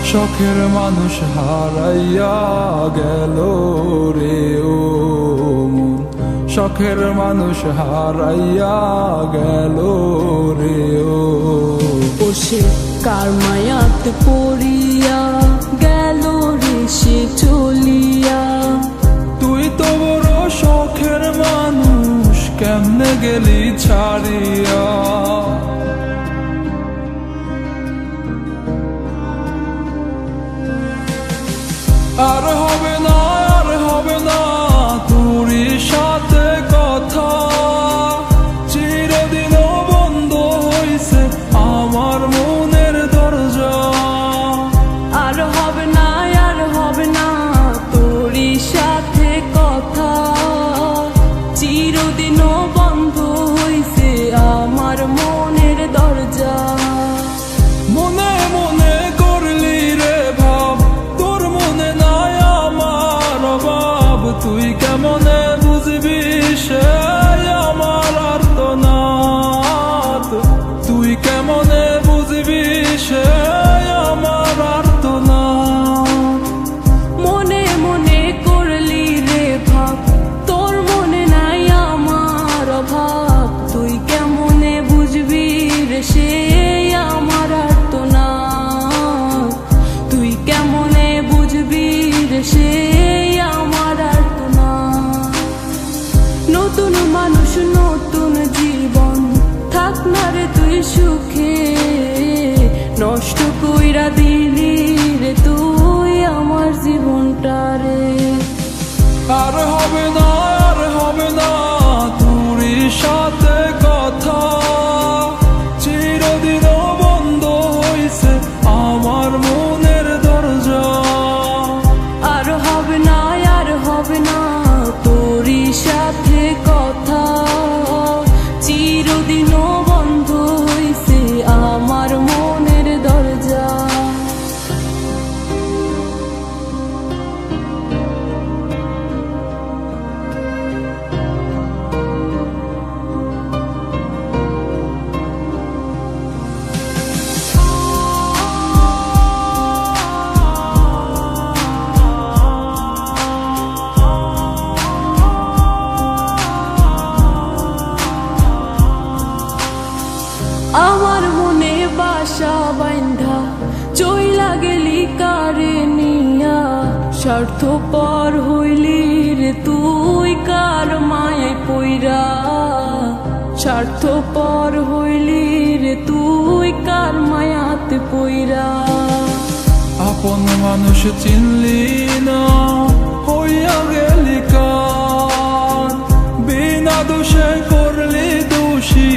শখের মানুষ হারাইয়া গেল রে ও মন, শখের মানুষ হারাইয়া গেল রে ও। সে কার মায়াত পড়িয়া গেল রে সে চলিয়া। তুই তো বড় শখের মানুষ, কেমনে গেলি ছাড়িয়া। আর হবে না, আর হবে না তোরই সাথে কথা, চিরদিনও বন্ধ হইছে আমার মনের দরজা। আর হবে না, আর হবে না তোরই সাথে কথা, চিরদিনও বন্ধ হইছে আমার মনের দরজা। মনে মনে করলি রে ভাব, তোর মনে নাই আমার অভাব। তুই কেমনে বুঝবি সে আমার আর্তনাদ, তুই কেমনে বুঝবি সে আমার আর্তনাদ। মনে মনে করলি রে ভাব, তোর মনে নাই আমার অভাব। তুই কেমনে বুঝবি রে সে আমার আর্তনাদ, তুই কেমনে বুঝবি রে সে আমার আর্তনাদ। নতুন মানুষ নতুন জীবন, থাক না রে তুই সুখে, নষ্ট কইরা দিলি রে তুই আমার জীবনটা রে। আর হবে না, আর হবে না তোরই সাথে কথা, চিরদিনও বন্ধ হইছে আমার মনের দরজা। আর হবে না, আর হবে না তোরই সাথে কথা, চিরদিনও বন্ধ হইছে আমার মনের দরজা। আমার মনে বাসা বাইন্ধা চইলা গেলি কারে নিয়া, স্বার্থপর হইলি রে তুই কার মায়ায় পইরা। স্বার্থপর হইলি রে তুই কার মায়াতে পইরা। আপন মানুষ চিনলি না, হইয়া গেলি কার। বিনা দোষে করলি দোষী,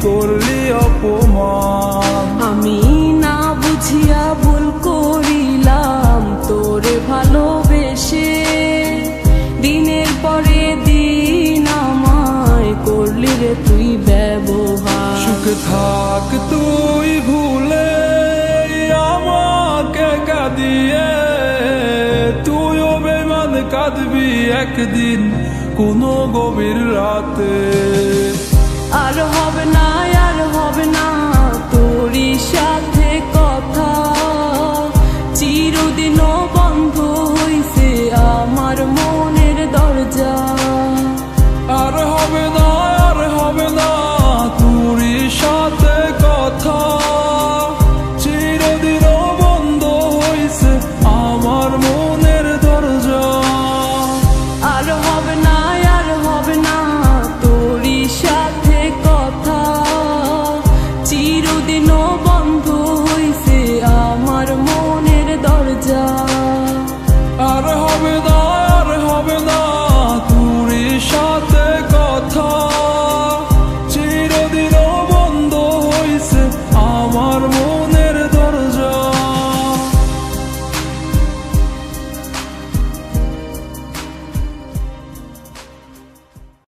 করলি অপমান। আমি না বুঝিয়া ভুল করিলাম তোরে ভালোবেসে, দিনের পরে দিন আমায় করলি রে তুই ব্যবহার। সুখে থাক তুই ভুলে আমাকে কাঁদিয়ে, তুইও বেমান কাঁদবি একদিন কোনো গভীর রাতে।